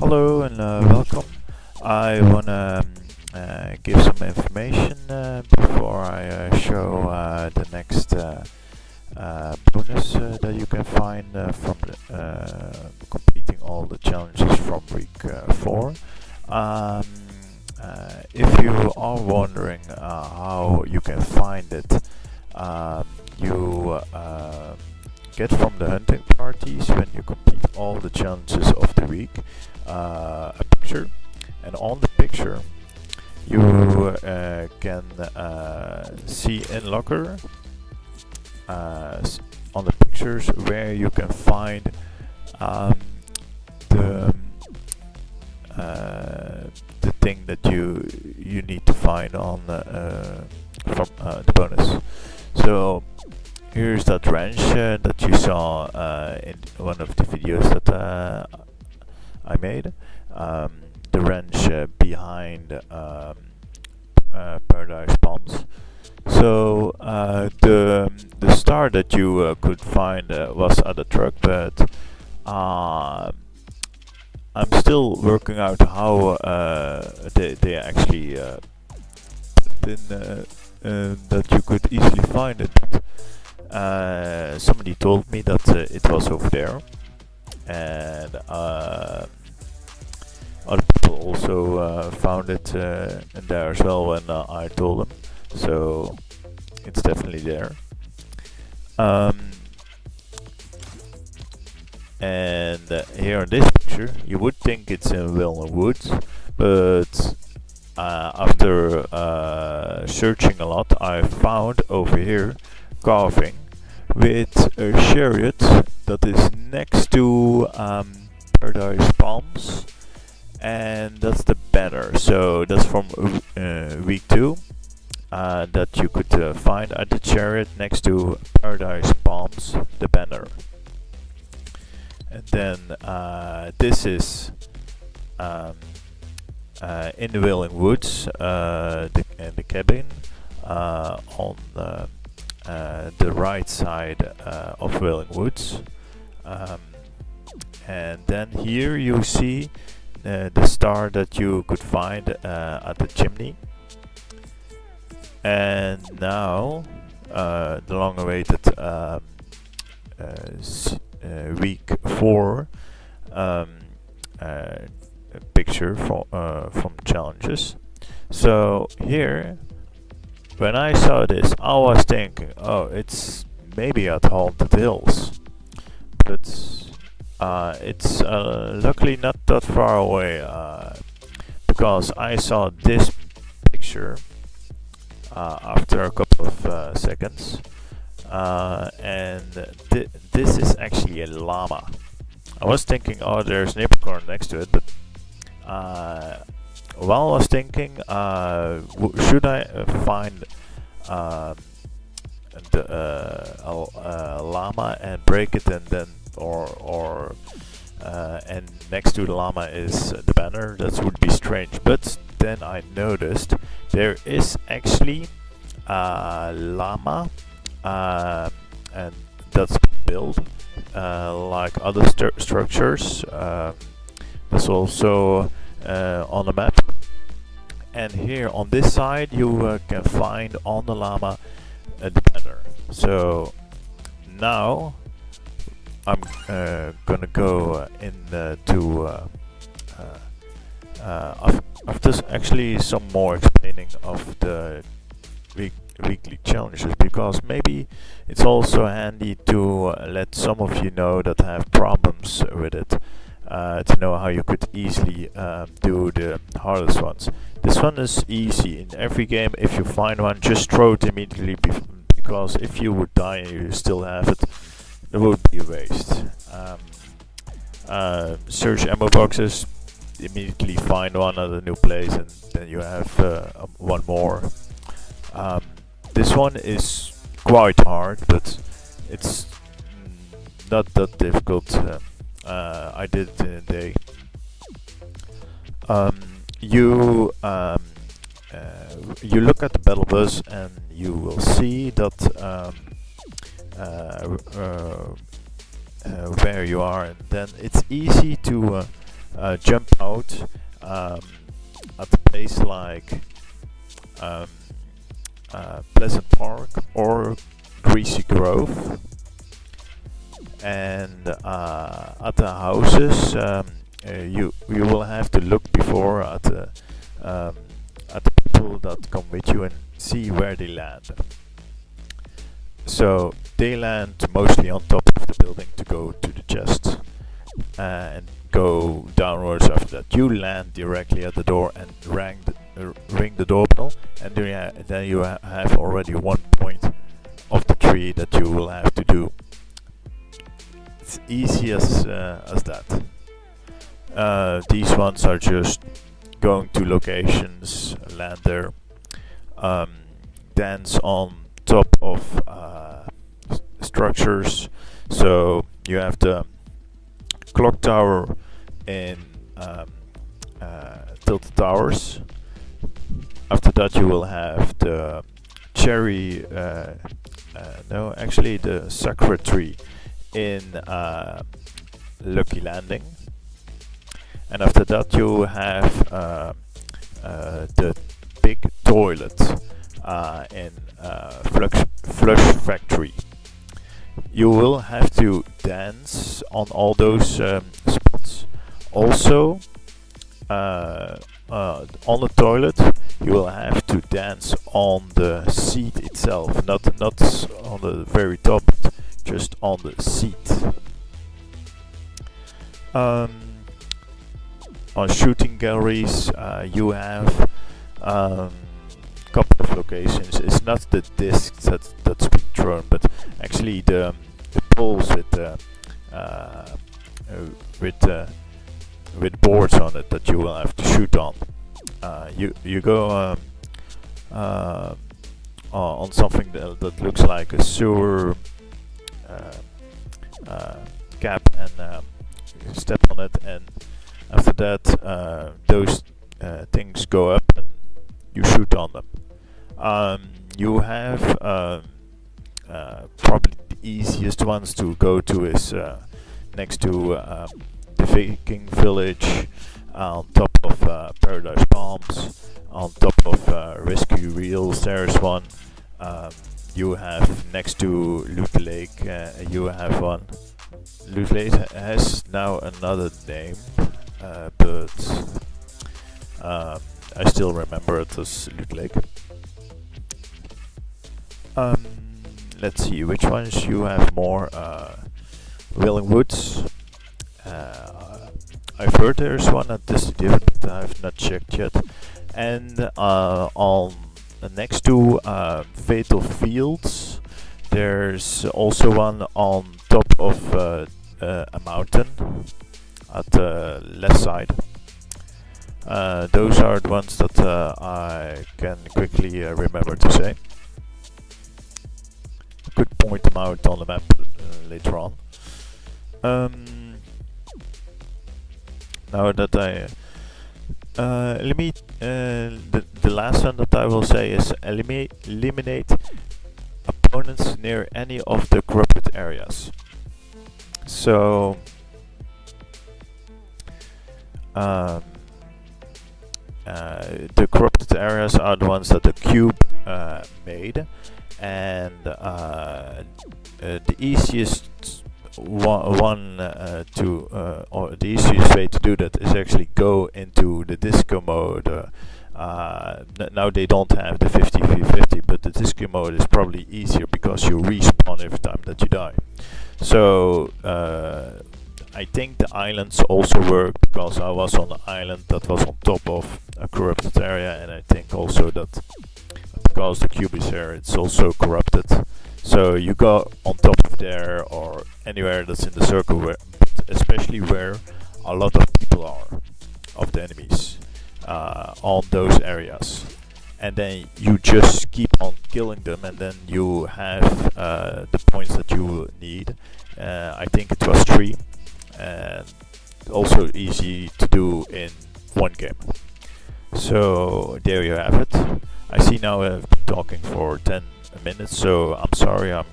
Hello and welcome. I wanna give some information before I show the next bonus that you can find from completing all the challenges from week 4. Um, if you are wondering how you can find it, you get from the hunting parties when you complete all the challenges of the week a picture, and on the picture you can see in locker on the pictures where you can find the the thing that you need to find on from the bonus. So here's that wrench that you saw in one of the videos that I made. The wrench behind Paradise Palms. So the star that you could find was at the truck, but I'm still working out how they actually put in that you could easily find it. Somebody told me that it was over there, and other people also found it in there as well when I told them. So it's definitely there. And here in this picture, you would think it's in Wilmer Woods, but after searching a lot, I found over here carving with a chariot that is next to Paradise Palms, and that's the banner. So that's from week 2 that you could find at the chariot next to Paradise Palms, the banner. And then this is in the Wailing Woods, the cabin on the right side of Wailing Woods. And then here you see the star that you could find at the chimney. And now the long-awaited week 4 picture from challenges. So here, when I saw this, I was thinking, oh, it's maybe at Haunted Hills, but it's luckily not that far away, because I saw this picture after a couple of seconds, and this is actually a llama. I was thinking, oh, there's an unicorn next to it, but while I was thinking, should I find a llama and break it, and then and next to the llama is the banner? That would be strange. But then I noticed there is actually a llama, and that's built like other structures. That's also on the map. And here on this side you can find on the llama the banner. So now I'm gonna go into after actually some more explaining of the weekly challenges, because maybe it's also handy to let some of you know that have problems with it, to know how you could easily do the hardest ones. This one is easy. In every game, if you find one, just throw it immediately, because if you would die and you still have it, it would be a waste. Search ammo boxes, immediately find one at a new place, and then you have one more. This one is quite hard, but it's not that difficult. I did it in a day. You look at the battle bus and you will see that where you are, and then it's easy to jump out um, at a place like um, Pleasant Park or Greasy Grove, and at the houses you will have to look before um, at the people that come with you and see where they land. So they land mostly on top of the building to go to the chest, and go downwards after that. You land directly at the door and ring the doorbell, and then you have already 1 point of the tree that you will have to do. It's easy as that. These ones are just going to locations, land there, dance on top of structures. So you have the clock tower in Tilted Towers. After that you will have the cherry, no, actually the sakura tree in Lucky Landing. And after that you have the big toilet in Flush Factory. You will have to dance on all those spots. Also, on the toilet, you will have to dance on the seat itself, not on the very top, but just on the seat. On shooting galleries, you have couple of locations. It's not the discs that's being thrown, but actually the poles with boards on it that you will have to shoot on. You go on something that looks like a sewer cap, and step on it, and after that those things go up and you shoot on them. You have probably the easiest ones to go to is next to the Viking Village, on top of Paradise Palms, on top of Rescue Reels. There's one. You have next to Loot Lake. You have one. Loot Lake has now another name, but I still remember it as Loot Lake. Let's see which ones you have more. Wailing Woods. I've heard there's one at this div, but I've not checked yet. And on next to Fatal Fields, there's also one on top of a mountain at the left side. Those are the ones that I can quickly remember to say. Could point them out on the map later on. Now that I the last one that I will say is eliminate opponents near any of the corrupted areas. So the corrupted areas are the ones that the cube made, and the easiest or the easiest way to do that is actually go into the disco mode. Now they don't have the 50v50, but the disco mode is probably easier because you respawn every time that you die. So I think the islands also work because I was on an island that was on top of a corrupted area, and I think also that because the cube is here, it's also corrupted. So you go on top of there or anywhere that's in the circle, but especially where a lot of people are, of the enemies, on those areas. And then you just keep on killing them, and then you have the points that you need. I think it was 3, and also easy to do in one game. So there you have it. I see now I've been talking for 10 minutes, so I'm sorry. I'm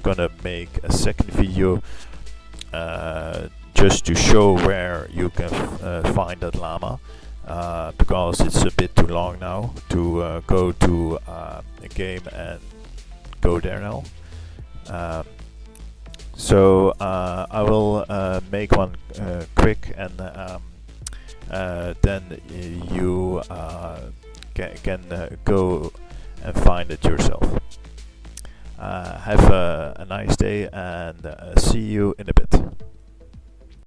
gonna make a second video just to show where you can find that llama, because it's a bit too long now to go to a game and go there now. Um, so I will make one quick, and then you can go and find it yourself. Have a nice day, and see you in a bit.